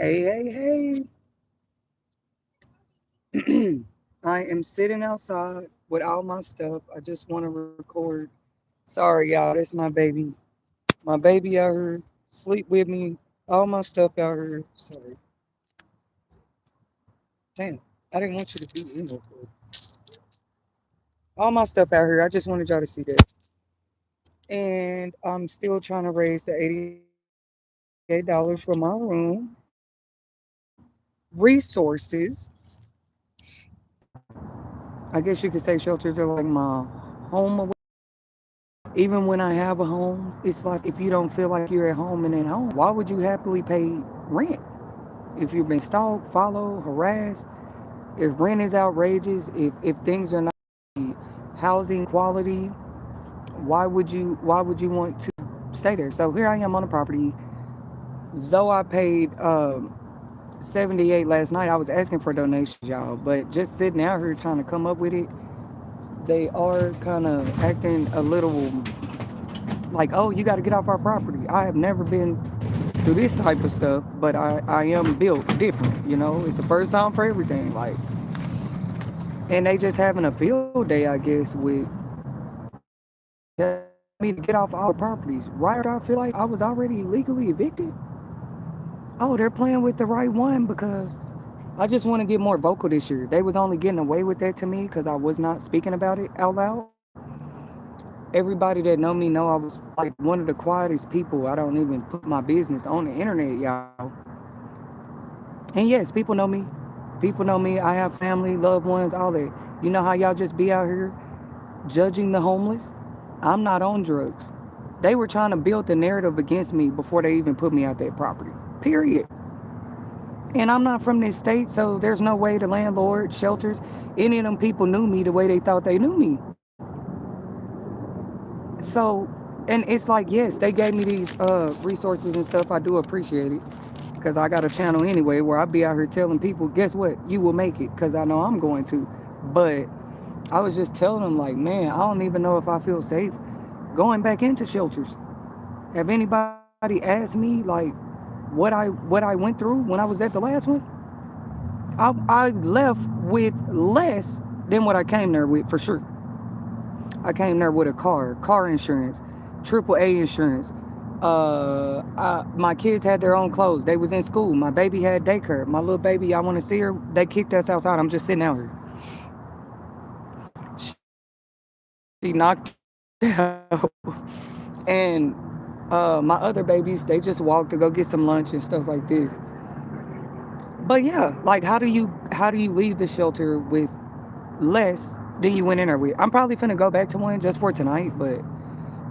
Hey, hey. I am sitting outside with all my stuff. I just want to record. Sorry, y'all. That's my baby. My baby out here. Sleep with me. All my stuff out here. Sorry. Damn. I didn't want you to be in there. All my stuff out here. I just wanted y'all to see that. And I'm still trying to raise the $88 for my room. Resources. I guess you could say shelters are like my home away. Even when I have a home, it's like if you don't feel like you're at home and at home, why would you happily pay rent? If you've been stalked, followed, harassed, if rent is outrageous, if things are not housing quality, why would you want to stay there? So here I am on the property. Though I paid 78 last night, I was asking for donations, y'all, but just sitting out here trying to come up with it, they are kind of acting a little like, oh, you got to get off our property. I have never been through this type of stuff, but I am built different. It's the first time for everything. Like, and they just having a field day, I guess, with telling me to get off our properties. Right after I feel like I was already legally evicted. Oh, they're playing with the right one because I just want to get more vocal this year. They was only getting away with that to me because I was not speaking about it out loud. Everybody that know me know I was like one of the quietest people. I don't even put my business on the internet, y'all. And yes, people know me. People know me. I have family, loved ones, all that. You know how y'all just be out here judging the homeless? I'm not on drugs. They were trying to build the narrative against me before they even put me out that property. Period. And I'm not from this state, so there's no way the landlord, shelters, any of them people knew me the way they thought they knew me. So, and it's like, yes, they gave me these resources and stuff. I do appreciate it because I got a channel anyway where I be out here telling people, guess what? You will make it because I know I'm going to. But I was just telling them, like, man, I don't even know if I feel safe going back into shelters. Have anybody asked me, like, what I went through when I was at the last one? I left with less than what I came there with, for sure. I came there with a car insurance, AAA insurance. My kids had their own clothes. They was in school. My baby had daycare. My little baby, I want to see her. They kicked us outside. I'm just sitting out here. She knocked out. And my other babies, they just walked to go get some lunch and stuff like this. But yeah, like how do you leave the shelter with less than you went in there with? I'm probably finna go back to one just for tonight, but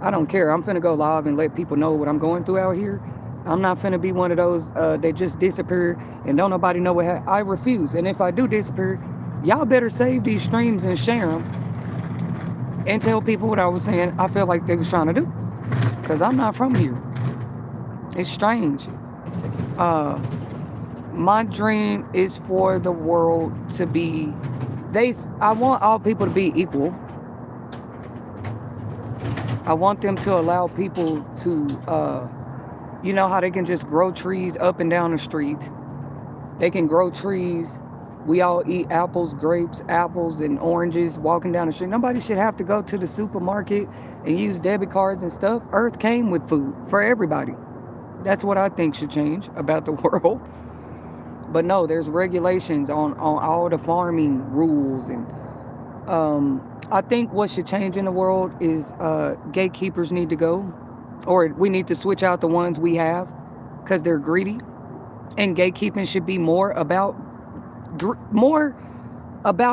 I don't care. I'm finna go live and let people know what I'm going through out here. I'm not finna be one of those that just disappear and don't nobody know what happened. I refuse. And if I do disappear, y'all better save these streams and share them and tell people what I was saying I feel like they was trying to do. Because I'm not from here. It's strange. Uh, my dream is for the world to be, I want all people to be equal. I want them to allow people to, you know how they can just grow trees up and down the street. They can grow trees. We all eat apples, and oranges walking down the street. Nobody should have to go to the supermarket and use debit cards and stuff. Earth came with food for everybody. That's what I think should change about the world. But no, there's regulations on all the farming rules. And I think what should change in the world is gatekeepers need to go. Or we need to switch out the ones we have because they're greedy. And gatekeeping should be more about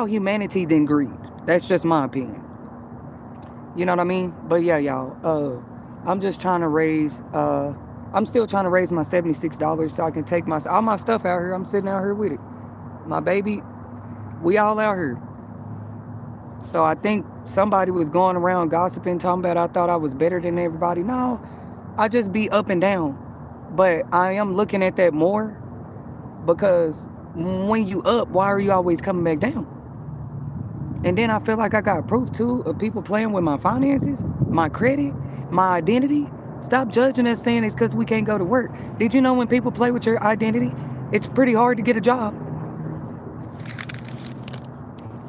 humanity than greed. That's just my opinion. You know what I mean? But yeah, y'all. I'm just trying to raise. I'm still trying to raise my $76 so I can take all my stuff out here. I'm sitting out here with it. My baby. We all out here. So I think somebody was going around gossiping, talking about I thought I was better than everybody. No, I just be up and down. But I am looking at that more because when you up, why are you always coming back down? And then I feel like I got proof too of people playing with my finances, my credit, my identity. Stop judging us saying it's because we can't go to work. Did you know when people play with your identity, It's pretty hard to get a job.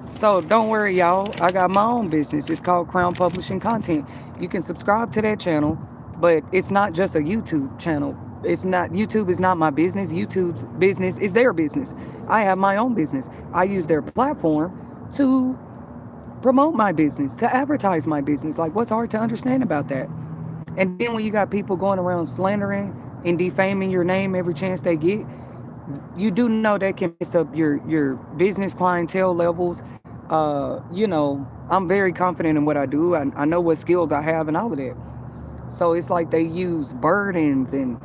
So don't worry, y'all. I got my own business. It's called Crown Publishing Content. You can subscribe to that channel, but it's not just a YouTube channel. It's not, YouTube is not my business. YouTube's business is their business. I have my own business. I use their platform to promote my business, to advertise my business. Like, what's hard to understand about that? And then when you got people going around slandering and defaming your name every chance they get, you do know that can mess up your business clientele levels. I'm very confident in what I do. I know what skills I have and all of that. So it's like they use burdens and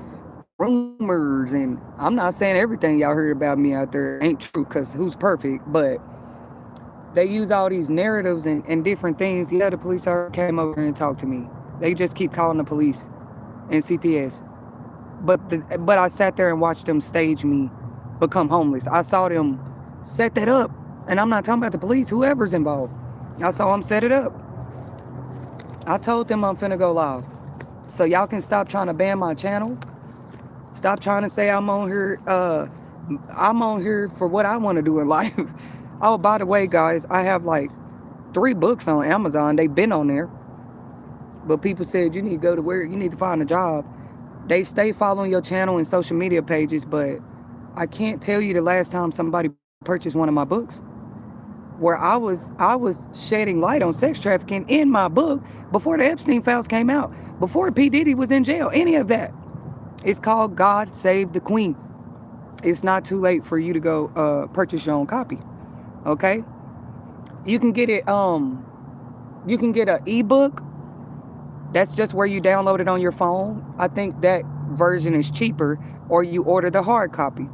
rumors, and I'm not saying everything y'all heard about me out there ain't true, because who's perfect, but they use all these narratives and different things. Yeah, the police came over and talked to me. They just keep calling the police and CPS. But I sat there and watched them stage me become homeless. I saw them set that up. And I'm not talking about the police, whoever's involved. I saw them set it up. I told them I'm finna go live. So y'all can stop trying to ban my channel. Stop trying to say I'm on here. I'm on here for what I want to do in life. Oh, by the way, guys, I have like 3 books on Amazon. They've been on there. But people said you need to go to work. You need to find a job. They stay following your channel and social media pages, but I can't tell you the last time somebody purchased one of my books. Where I was shedding light on sex trafficking in my book before the Epstein files came out, before P. Diddy was in jail, any of that. It's called God Save the Queen. It's not too late for you to go purchase your own copy. Okay? You can get it, you can get an ebook. That's just where you download it on your phone. I think that version is cheaper, or you order the hard copy.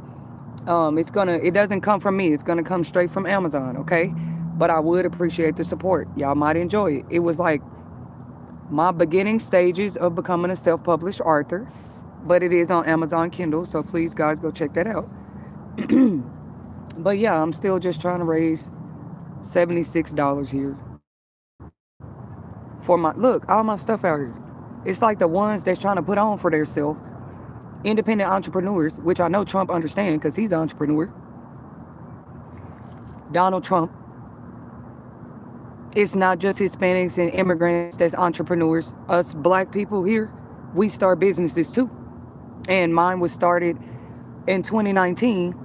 It doesn't come from me. It's gonna come straight from Amazon, okay? But I would appreciate the support. Y'all might enjoy it. It was like my beginning stages of becoming a self-published author, but it is on Amazon Kindle, so please, guys, go check that out. But yeah, I'm still just trying to raise $76 here for all my stuff out here. It's like the ones that's trying to put on for themselves. Independent entrepreneurs, which I know Trump understands because he's an entrepreneur. Donald Trump. It's not just Hispanics and immigrants that's entrepreneurs. Us black people here, we start businesses too. And mine was started in 2019,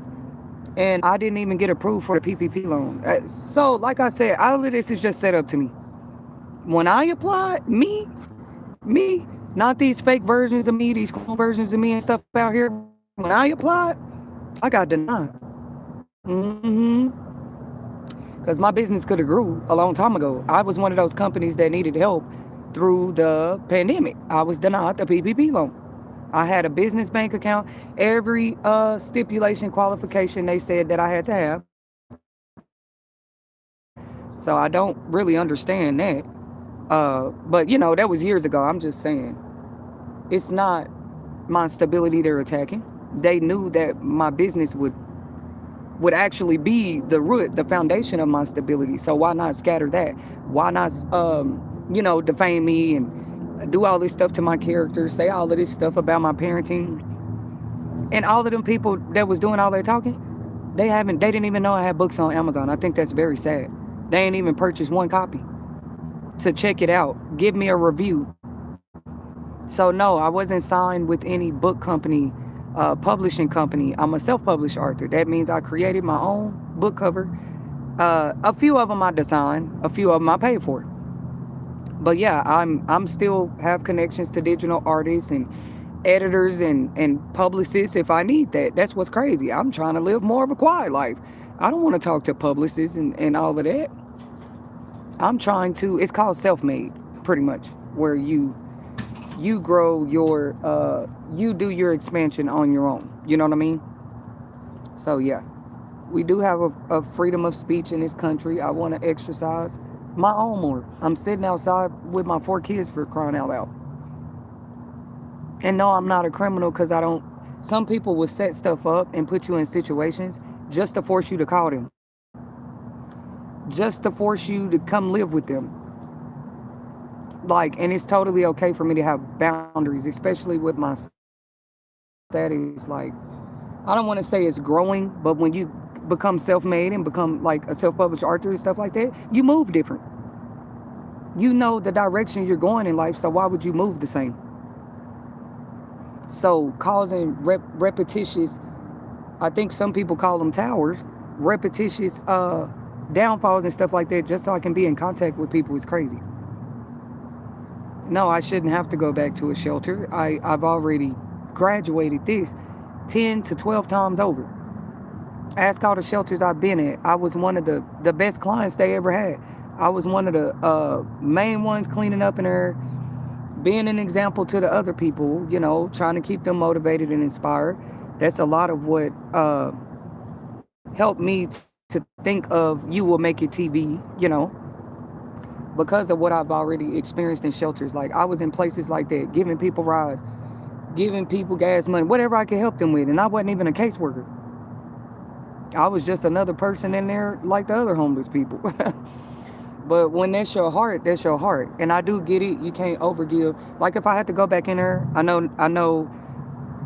and I didn't even get approved for the PPP loan. So, like I said, all of this is just set up to me. When I applied, me, not these fake versions of me, these clone versions of me and stuff out here. When I applied, I got denied. Because my business could have grew a long time ago. I was one of those companies that needed help through the pandemic. I was denied the PPP loan. I had a business bank account. Every stipulation qualification they said that I had to have. So I don't really understand that. But, that was years ago. I'm just saying. It's not my stability they're attacking. They knew that my business would actually be the root, the foundation of my stability. So why not scatter that? Why not, defame me and do all this stuff to my character, say all of this stuff about my parenting? And all of them people that was doing all that talking, they didn't even know I had books on Amazon. I think that's very sad. They ain't even purchased one copy to check it out, give me a review. So no, I wasn't signed with any book company, publishing company. I'm a self-published author. That means I created my own book cover. A few of them I designed, a few of them I paid for. But yeah, I'm still have connections to digital artists and editors and publicists if I need that. That's what's crazy. I'm trying to live more of a quiet life. I don't want to talk to publicists and all of that. I'm trying to, it's called self-made, pretty much, where you grow you do your expansion on your own. You know what I mean? So yeah, we do have a freedom of speech in this country. I want to exercise my own more. I'm sitting outside with my 4 kids, for crying out loud. And no, I'm not a criminal, because some people will set stuff up and put you in situations just to force you to call them. Just to force you to come live with them. And it's totally okay for me to have boundaries, especially with my status. I don't want to say it's growing, but when you become self-made and become like a self-published author and stuff like that, you move different. You know the direction you're going in life, so why would you move the same? So causing repetitious, I think some people call them towers, repetitious downfalls and stuff like that, just so I can be in contact with people is crazy. No, I shouldn't have to go back to a shelter. I've already graduated this 10 to 12 times over. Ask all the shelters I've been at. I was one of the best clients they ever had. I was one of the main ones cleaning up in there, being an example to the other people, you know, trying to keep them motivated and inspired. That's a lot of what helped me to think of You Will Make It TV, you know, because of what I've already experienced in shelters. Like, I was in places like that, giving people rides, giving people gas money, whatever I could help them with. And I wasn't even a caseworker. I was just another person in there like the other homeless people. But when that's your heart, that's your heart. And I do get it. You can't overgive. Like, if I had to go back in there, I know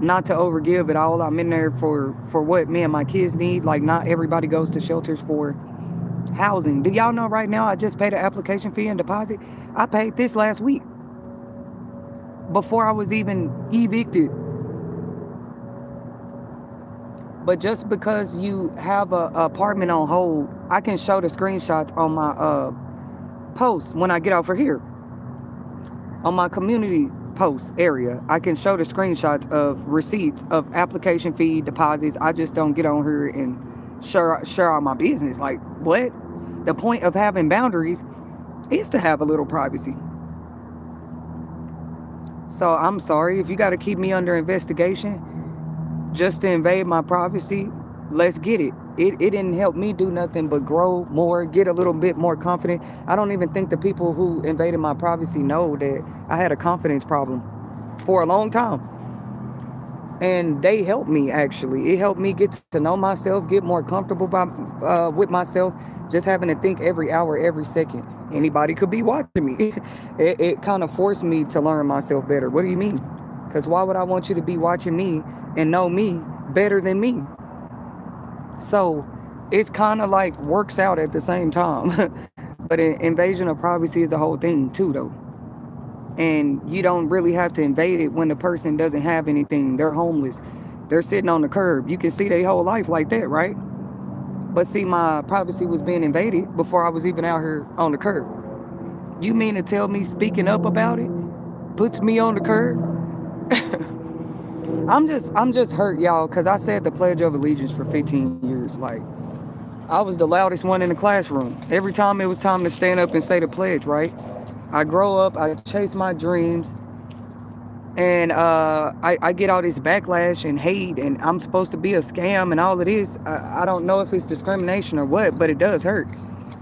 not to overgive at all. I'm in there for what me and my kids need. Like, not everybody goes to shelters for housing. Do y'all know right now I just paid an application fee and deposit? I paid this last week before I was even evicted. But just because you have a apartment on hold, I can show the screenshots on my posts when I get off of here. On my community post area, I can show the screenshots of receipts of application fee, deposits. I just don't get on here and share all my business. Like, what? The point of having boundaries is to have a little privacy. So I'm sorry if you got to keep me under investigation just to invade my privacy. Let's get it. It didn't help me do nothing but grow more, get a little bit more confident. I don't even think the people who invaded my privacy know that I had a confidence problem for a long time. And they helped me, actually. It helped me get to know myself, get more comfortable with myself, just having to think every hour, every second. Anybody could be watching me. It kind of forced me to learn myself better. What do you mean? Because why would I want you to be watching me and know me better than me? So it's kind of like works out at the same time. But invasion of privacy is the whole thing too, though. And you don't really have to invade it when the person doesn't have anything. They're homeless. They're sitting on the curb. You can see their whole life like that, right? But see, my privacy was being invaded before I was even out here on the curb. You mean to tell me speaking up about it puts me on the curb? I'm just hurt, y'all, because I said the Pledge of Allegiance for 15 years. Like, I was the loudest one in the classroom. Every time it was time to stand up and say the pledge, right? I grow up, I chase my dreams, and I get all this backlash and hate, and I'm supposed to be a scam and all it is. I don't know if it's discrimination or what, but it does hurt.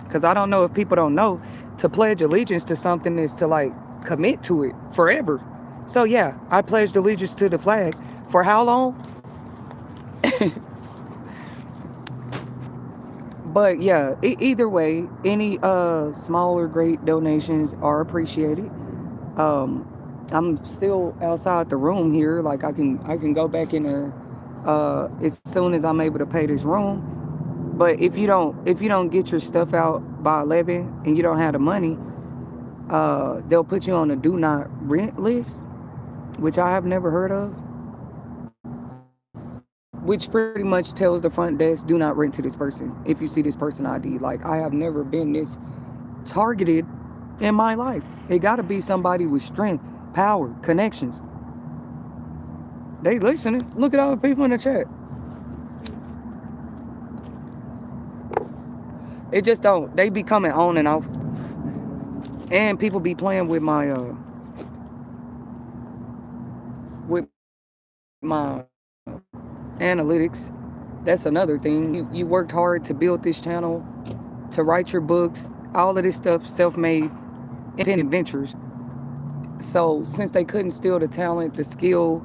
Because I don't know if people don't know, to pledge allegiance to something is to, like, commit to it forever. So yeah, I pledged allegiance to the flag. For how long? But yeah, either way, any small or great donations are appreciated. I'm still outside the room here. Like, I can go back in there as soon as I'm able to pay this room. But if you don't get your stuff out by 11 and you don't have the money, they'll put you on a do not rent list, which I have never heard of. Which pretty much tells the front desk, do not rent to this person if you see this person ID. Like, I have never been this targeted in my life. It got to be somebody with strength, power, connections. They listening. Look at all the people in the chat. It just don't. They be coming on and off. And people be playing with my analytics. That's another thing. You worked hard to build this channel, to write your books, all of this stuff, self-made, independent ventures. So since they couldn't steal the talent, the skill,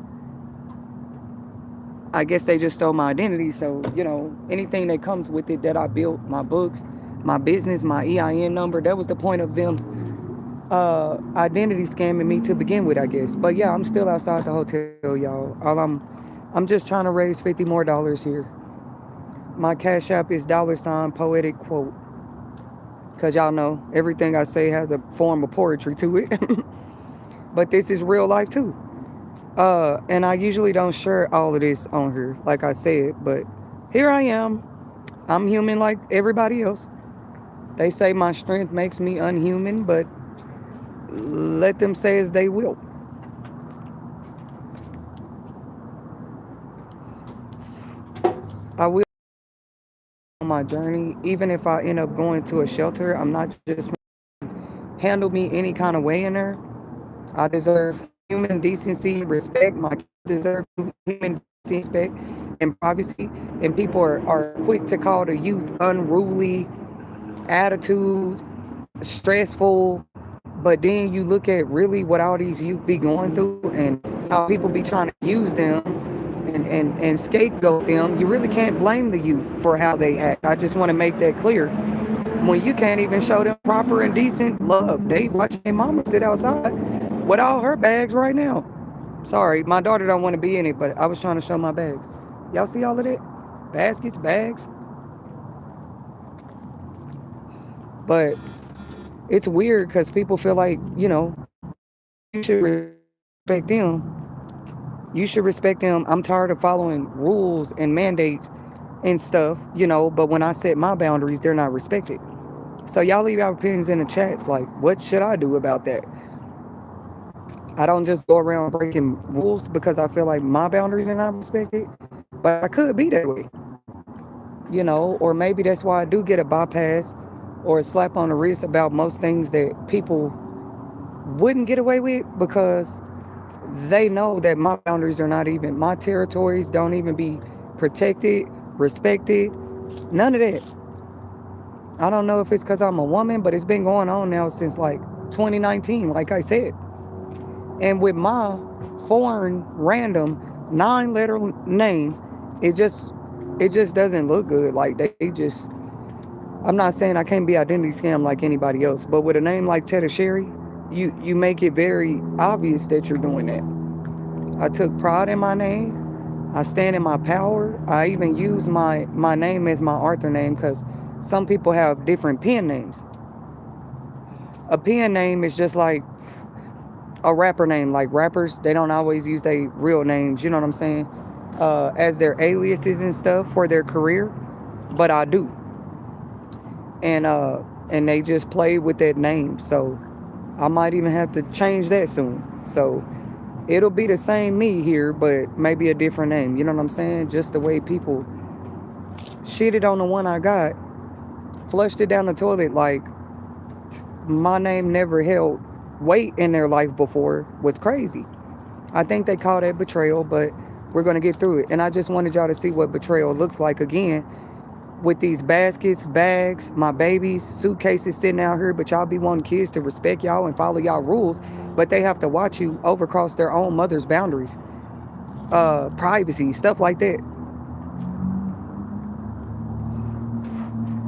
I guess they just stole my identity. So, you know, anything that comes with it that I built, my books, my business, my EIN number, that was the point of them identity scamming me to begin with, I guess. But yeah, I'm still outside the hotel, y'all. All I'm I'm just trying to raise $50 more here. My Cash App is $PoeticQuote. Because y'all know everything I say has a form of poetry to it. But this is real life too. And I usually don't share all of this on here, like I said, but here I am. I'm human like everybody else. They say my strength makes me unhuman, but let them say as they will. I will on my journey, even if I end up going to a shelter, I'm not just handle me any kind of way in there. I deserve human decency, respect. My kids deserve human decency, respect, and privacy. And people are quick to call the youth unruly, attitude, stressful. But then you look at really what all these youth be going through and how people be trying to use them and scapegoat them. You really can't blame the youth for how they act. I just want to make that clear. When you can't even show them proper and decent love, they watch their mama sit outside with all her bags right now. Sorry, my daughter don't want to be in it, but I was trying to show my bags. Y'all see all of that? Baskets, bags. But it's weird because people feel like, you should respect them. You should respect them. I'm tired of following rules and mandates and stuff, but when I set my boundaries, they're not respected. So y'all leave your opinions in the chats, like, what should I do about that? I don't just go around breaking rules because I feel like my boundaries are not respected, but I could be that way, or maybe that's why I do get a bypass or a slap on the wrist about most things that people wouldn't get away with because they know that my boundaries are not even, my territories don't even be protected, respected, none of that. I don't know if it's because I'm a woman, but it's been going on now since like 2019, like I said. And with my foreign, random, 9-letter name, it just doesn't look good. Like they just, I'm not saying I can't be identity scam like anybody else, but with a name like Teddy Sherry, you make it very obvious that you're doing that. I took pride in my name. I stand in my power. I even use my name as my Arthur name because some people have different pen names. A pen name is just like a rapper name. Like rappers, they don't always use their real names, you know what I'm saying? As their aliases and stuff for their career. But I do. And they just play with that name. So I might even have to change that soon. So it'll be the same me here, but maybe a different name. You know what I'm saying? Just the way people shitted on the one I got, flushed it down the toilet like my name never held weight in their life before was crazy. I think they call that betrayal, but we're going to get through it. And I just wanted y'all to see what betrayal looks like again with these baskets, bags, my babies, suitcases sitting out here, but y'all be wanting kids to respect y'all and follow y'all rules, but they have to watch you overcross their own mother's boundaries, privacy, stuff like that.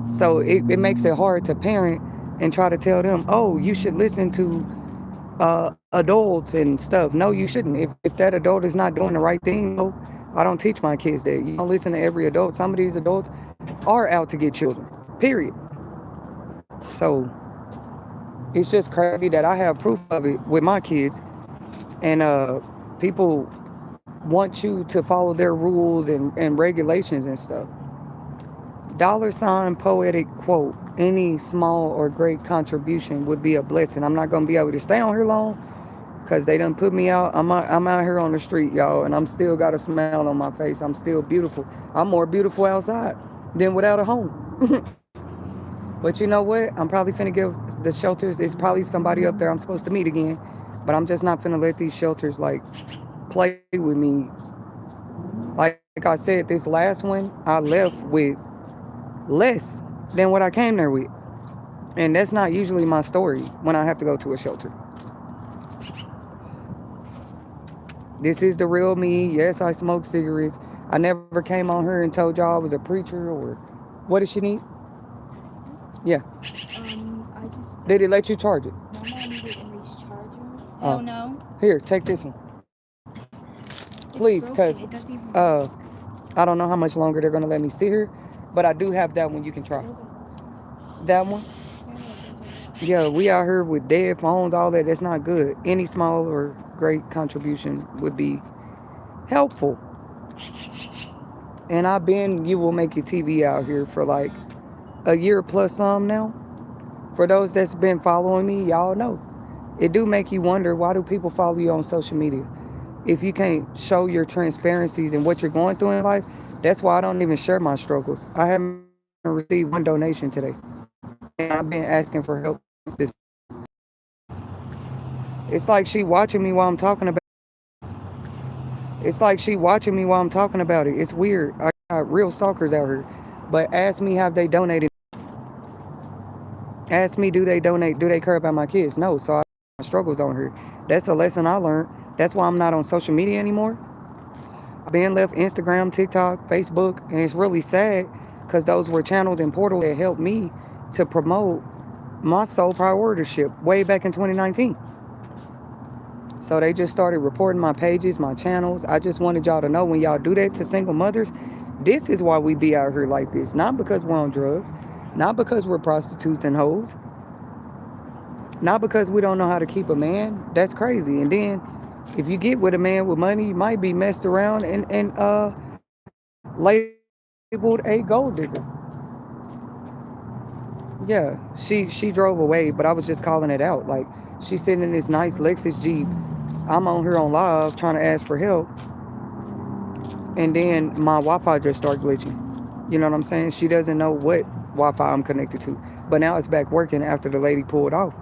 So it makes it hard to parent and try to tell them, oh, you should listen to adults and stuff. No, you shouldn't. If that adult is not doing the right thing, no, I don't teach my kids that. You don't listen to every adult. Some of these adults are out to get children, period. So it's just crazy that I have proof of it with my kids. And people want you to follow their rules and regulations and stuff. Poetic quote. Any small or great contribution would be a blessing. I'm not going to be able to stay on here long because they done put me out. I'm out here on the street, y'all, and I'm still got a smile on my face. I'm still beautiful. I'm more beautiful outside than without a home. But you know what? I'm probably finna give the shelters, it's probably somebody up there I'm supposed to meet again, but I'm just not finna let these shelters like play with me. Like I said, this last one, I left with less than what I came there with. And that's not usually my story when I have to go to a shelter. This is the real me. Yes, I smoke cigarettes. I never came on here and told y'all I was a preacher or what does she need? Yeah. I just. Did it let you charge it? My mom didn't reach charger. Oh no. Here, take this one. Please, broken. because It doesn't even work. I don't know how much longer they're going to let me sit here, but I do have that one you can It try. doesn't work. That one? Yeah, no, it doesn't work. Yeah, we out here with dead phones, all that. That's not good. Any small or great contribution would be helpful. And I've been You Will Make Your TV out here for like a year plus some now. For those that's been following me, y'all know. It do make you wonder, why do people follow you on social media? If you can't show your transparencies and what you're going through in life, that's why I don't even share my struggles. I haven't received one donation today. And I've been asking for help since this. It's like she watching me while I'm talking about It's like she watching me while I'm talking about it. It's weird. I got real stalkers out here. But ask me, have they donated? Ask me, do they donate? Do they care about my kids? No. So I my struggles on here. That's a lesson I learned. That's why I'm not on social media anymore. I've been left Instagram, TikTok, Facebook, and it's really sad because those were channels and portals that helped me to promote my sole priority way back in 2019. So they just started reporting my pages, my channels. I just wanted y'all to know, when y'all do that to single mothers, this is why we be out here like this. Not because we're on drugs, not because we're prostitutes and hoes, not because we don't know how to keep a man. That's crazy. And then if you get with a man with money, you might be messed around and labeled a gold digger. Yeah, she drove away, but I was just calling it out. Like, she's sitting in this nice Lexus Jeep. I'm on here on live trying to ask for help, and then my Wi-Fi just started glitching. You know what I'm saying? She doesn't know what Wi-Fi I'm connected to, but now it's back working after the lady pulled off.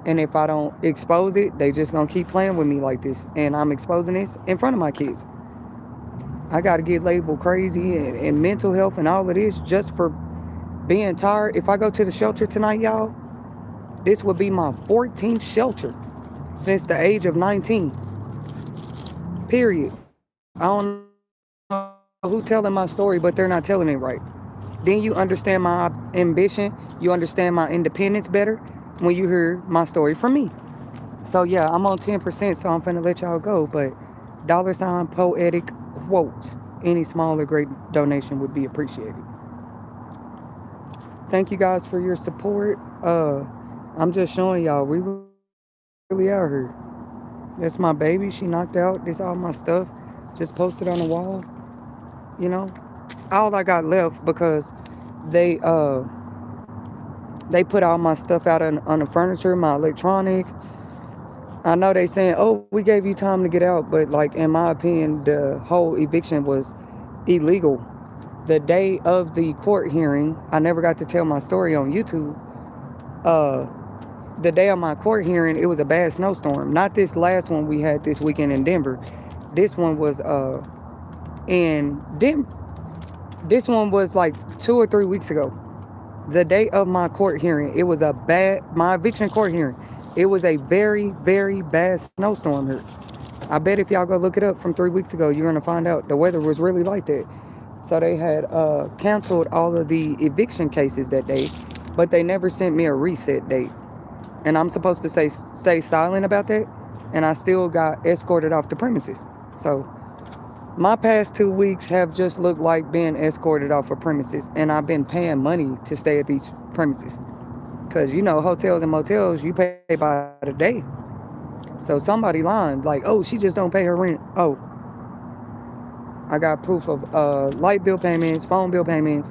And if I don't expose it, they just gonna keep playing with me like this, and I'm exposing this in front of my kids. I gotta get labeled crazy and mental health and all of this just for being tired. If I go to the shelter tonight, y'all, this would be my 14th shelter since the age of 19. Period. I don't know who telling my story, but they're not telling it right. Then you understand my ambition, you understand my independence better when you hear my story from me. So yeah, I'm on 10%, so I'm finna let y'all go. But $poetic quote. Any small or great donation would be appreciated. Thank you guys for your support. I'm just showing y'all we really out here. That's my baby. She knocked out. This all my stuff. Just posted on the wall. You know, all I got left because they they put all my stuff out on the furniture, my electronics. I know they saying, "Oh, we gave you time to get out," but like in my opinion, the whole eviction was illegal. The day of the court hearing, I never got to tell my story on YouTube. Uh, the day of my court hearing, it was a bad snowstorm. Not this last one we had this weekend in Denver. This one was in Denver. This one was like 2 or 3 weeks ago. The day of my court hearing, it was my eviction court hearing. It was a very, very bad snowstorm here. I bet if y'all go look it up from 3 weeks ago, you're gonna find out the weather was really like that. So they had canceled all of the eviction cases that day, but they never sent me a reset date. And I'm supposed to stay silent about that, and I still got escorted off the premises. So my past 2 weeks have just looked like being escorted off of premises, and I've been paying money to stay at these premises. Because, hotels and motels, you pay by the day. So somebody lying, like, oh, she just don't pay her rent. Oh, I got proof of light bill payments, phone bill payments.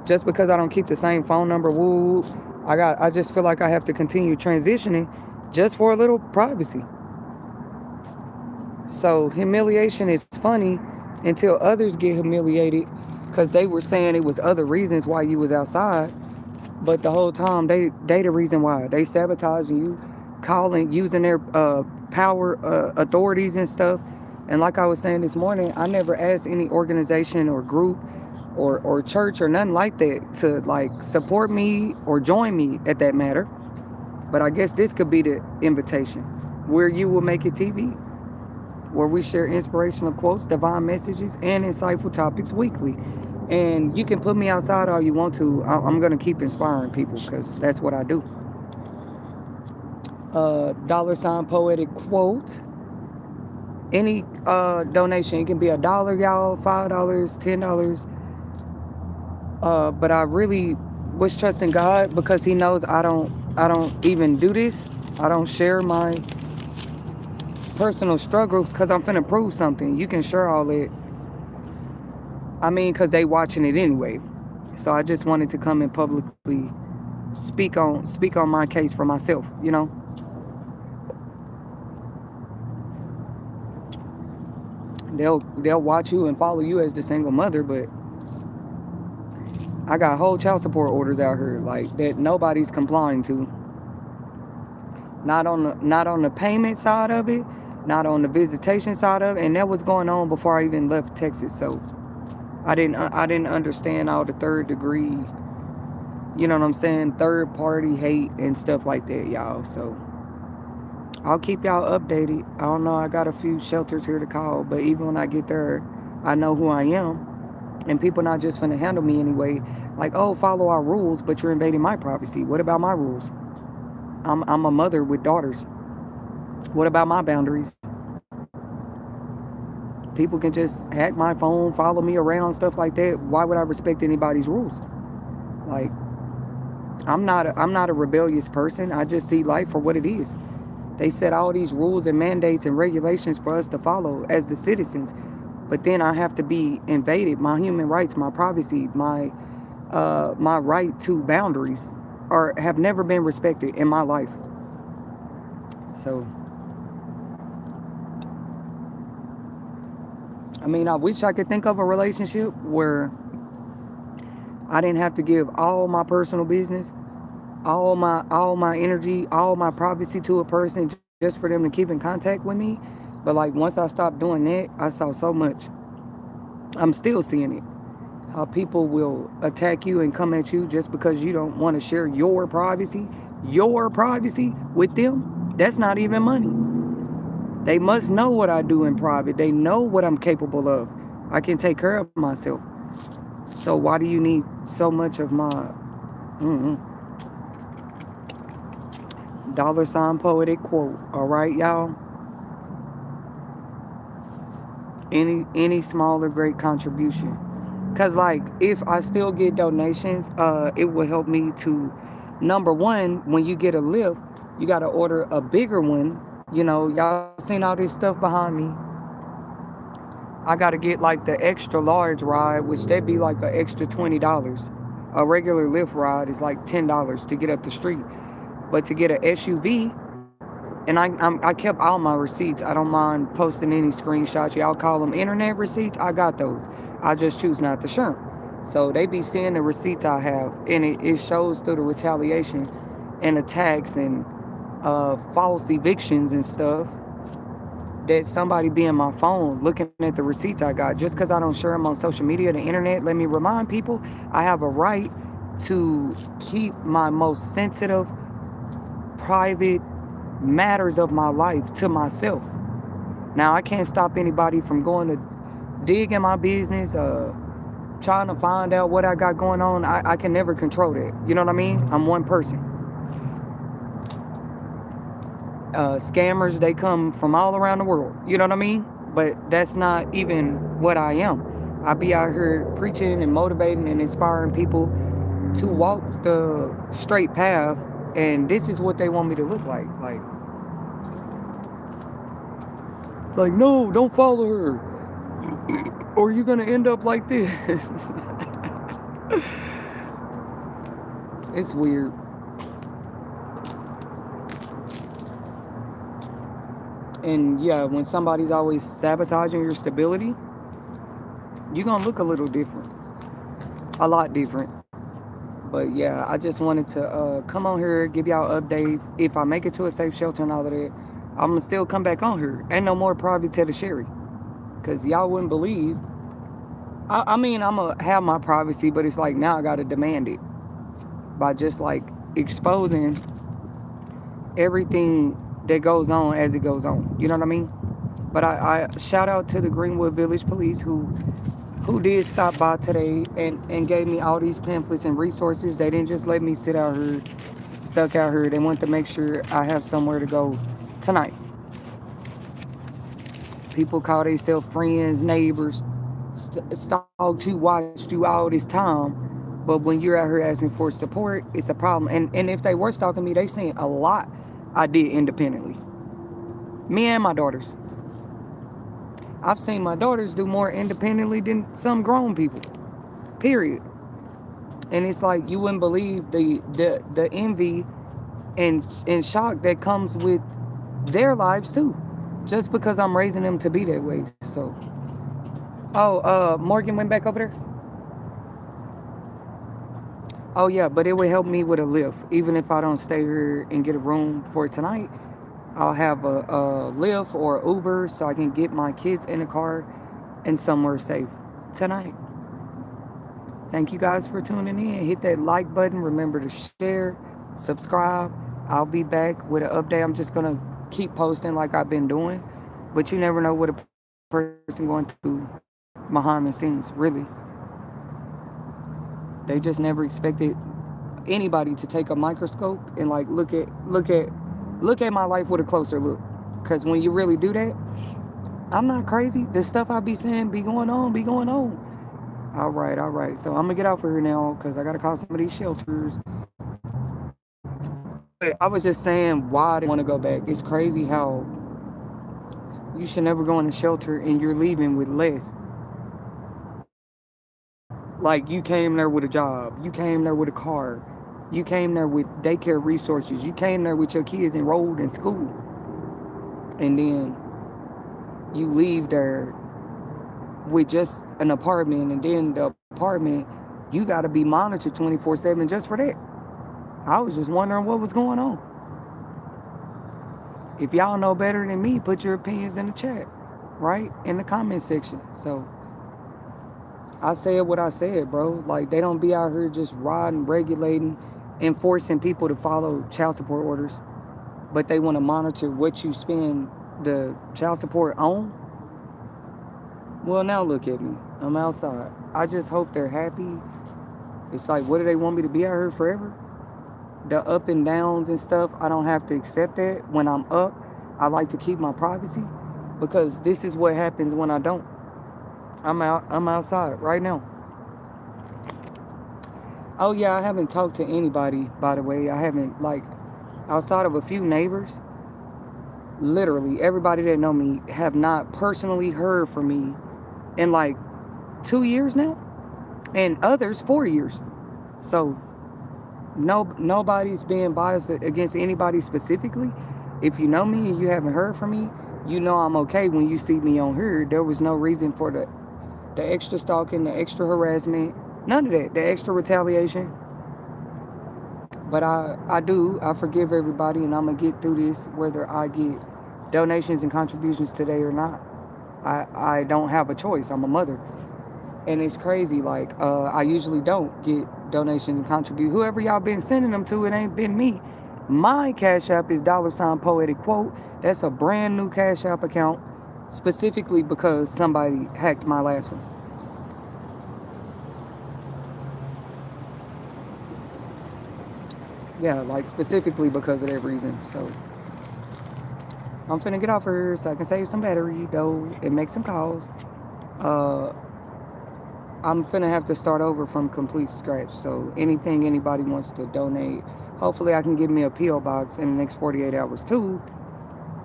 Just because I don't keep the same phone number, woo, I just feel like I have to continue transitioning just for a little privacy. So humiliation is funny until others get humiliated because they were saying it was other reasons why you was outside, but the whole time they the reason why. They sabotaging you, calling, using their power, authorities and stuff. And like I was saying this morning, I never asked any organization or group or church or nothing like that to like support me or join me at that matter. But I guess this could be the invitation where you will make it TV, where we share inspirational quotes, divine messages, and insightful topics weekly. And you can put me outside all you want to. I'm going to keep inspiring people because that's what I do. $poetic quote. Any donation, it can be $1, y'all, $5, $10. But I really was trusting God because He knows I don't even do this. I don't share my personal struggles because I'm finna prove something. You can share all that. I mean, because they watching it anyway. So I just wanted to come and publicly speak on my case for myself. They'll watch you and follow you as the single mother, but I got whole child support orders out here like that nobody's complying to. Not on the payment side of it, not on the visitation side of it, and that was going on before I even left Texas. So I didn't understand all the third degree, you know what I'm saying, third party hate and stuff like that, y'all. So I'll keep y'all updated. I don't know, I got a few shelters here to call, but even when I get there, I know who I am. And people not just finna handle me anyway. Like, oh, follow our rules, but you're invading my privacy. What about my rules? I'm a mother with daughters. What about my boundaries? People can just hack my phone, follow me around, stuff like that. Why would I respect anybody's rules? Like, I'm not a rebellious person. I just see life for what it is. They set all these rules and mandates and regulations for us to follow as the citizens. But then I have to be invaded. My human rights, my privacy, my right to boundaries are have never been respected in my life. So I mean, I wish I could think of a relationship where I didn't have to give all my personal business, all my energy, all my privacy to a person just for them to keep in contact with me. But like once I stopped doing that, I saw so much. I'm still seeing it. How people will attack you and come at you just because you don't want to share your privacy with them. That's not even money. They must know what I do in private. They know what I'm capable of. I can take care of myself. So why do you need so much of my $ poetic quote? All right, y'all. Any small or great contribution. Cause like if I still get donations, it will help me to, number one, when you get a lift, you gotta order a bigger one. Y'all seen all this stuff behind me. I gotta get like the extra large ride, which that'd be like an extra $20. A regular lift ride is like $10 to get up the street. But to get an SUV, and I kept all my receipts. I don't mind posting any screenshots. Y'all call them internet receipts. I got those. I just choose not to share them. So they be seeing the receipts I have, and it shows through the retaliation and attacks and false evictions and stuff that somebody be in my phone looking at the receipts I got. Just because I don't share them on social media, the internet, let me remind people I have a right to keep my most sensitive, private matters of my life to myself. Now, I can't stop anybody from going to dig in my business, trying to find out what I got going on. I can never control that. You know what I mean? I'm one person. Scammers, they come from all around the world. You know what I mean? But that's not even what I am. I be out here preaching and motivating and inspiring people to walk the straight path, and this is what they want me to look like. Like, no, don't follow her, or you're gonna end up like this. It's weird. And yeah, when somebody's always sabotaging your stability, you're gonna look a little different, a lot different. But yeah, I just wanted to come on here, give y'all updates. If I make it to a safe shelter and all of that, I'm gonna still come back on here. Ain't no more private to the Sherry, cause y'all wouldn't believe. I mean, I'm gonna have my privacy, but it's like now I gotta demand it by just like exposing everything that goes on as it goes on. You know what I mean? But I shout out to the Greenwood Village Police who did stop by today and gave me all these pamphlets and resources. They didn't just let me sit out here, stuck out here. They want to make sure I have somewhere to go tonight. People call themselves friends, neighbors, stalked you, watched you all this time. But when you're out here asking for support, it's a problem. And if they were stalking me, they seen a lot I did independently. Me and my daughters. I've seen my daughters do more independently than some grown people. Period. And it's like you wouldn't believe the envy and shock that comes with their lives too. Just because I'm raising them to be that way. So Morgan went back over there? Oh yeah, but it would help me with a lift. Even if I don't stay here and get a room for tonight, I'll have a Lyft or Uber so I can get my kids in a car and somewhere safe tonight. Thank you guys for tuning in. Hit that like button. Remember to share, subscribe. I'll be back with an update. I'm just going to keep posting like I've been doing. But you never know what a person going through behind the scenes, really. They just never expected anybody to take a microscope and like look at my life with a closer look. Cause when you really do that, I'm not crazy. The stuff I be saying be going on, be going on. All right, all right. So I'm gonna get out for here now because I gotta call some of these shelters. But I was just saying why they want to go back. It's crazy how you should never go in a shelter and you're leaving with less. Like you came there with a job, you came there with a car, you came there with daycare resources, you came there with your kids enrolled in school, and then you leave there with just an apartment, and then the apartment you got to be monitored 24/7 just for that. I was just wondering what was going on. If y'all know better than me, put your opinions in the chat, right? In the comment section. So I said what I said, bro. Like they don't be out here just riding, regulating, enforcing people to follow child support orders, but they want to monitor what you spend the child support on. Well, now look at me. I'm outside. I just hope they're happy. It's like, what do they want me to be out here forever? The up and downs and stuff, I don't have to accept that. When I'm up, I like to keep my privacy because this is what happens when I don't. I'm outside right now. Oh yeah, I haven't talked to anybody, by the way. I haven't, like, outside of a few neighbors. Literally everybody that know me have not personally heard from me in like 2 years now, and others 4 years. So nobody's being biased against anybody specifically. If you know me and you haven't heard from me, you know I'm okay when you see me on here. There was no reason for the extra stalking, the extra harassment, none of that, the extra retaliation. But I forgive everybody, and I'm gonna get through this whether I get donations and contributions today or not. I don't have a choice. I'm a mother. And it's crazy. Like, I usually don't get donations and contribute. Whoever y'all been sending them to, it ain't been me. My Cash App is $PoeticQuote. That's a brand new Cash App account, specifically because somebody hacked my last one. Yeah, like specifically because of that reason. So I'm finna get off here so I can save some battery though and make some calls. Uh, I'm finna have to start over from complete scratch. So anything anybody wants to donate, hopefully I can give me a PO box in the next 48 hours too.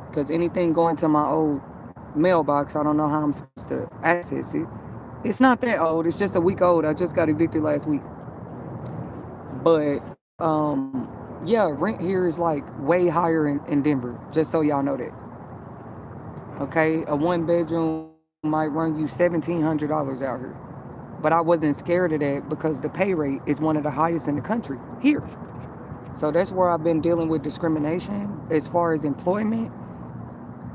Because anything going to my old mailbox, I don't know how I'm supposed to access it. It's not that old. It's just a week old. I just got evicted last week. But yeah, rent here is like way higher in Denver. Just so y'all know that. Okay, a one bedroom might run you $1,700 out here. But I wasn't scared of that because the pay rate is one of the highest in the country here. So that's where I've been dealing with discrimination as far as employment.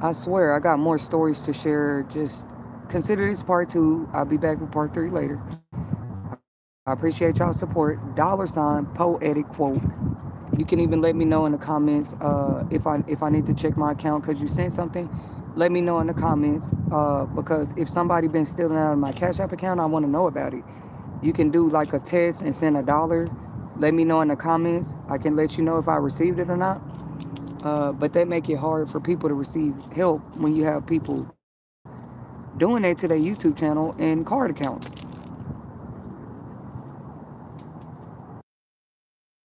I swear I got more stories to share. Just consider this part two. I'll be back with part three later. I appreciate y'all's support. $Poetic Quote. You can even let me know in the comments if I need to check my account because you sent something. Let me know in the comments because if somebody been stealing out of my Cash App account, I want to know about it. You can do like a test and send $1. Let me know in the comments. I can let you know if I received it or not. But that make it hard for people to receive help when you have people doing that to their YouTube channel and card accounts.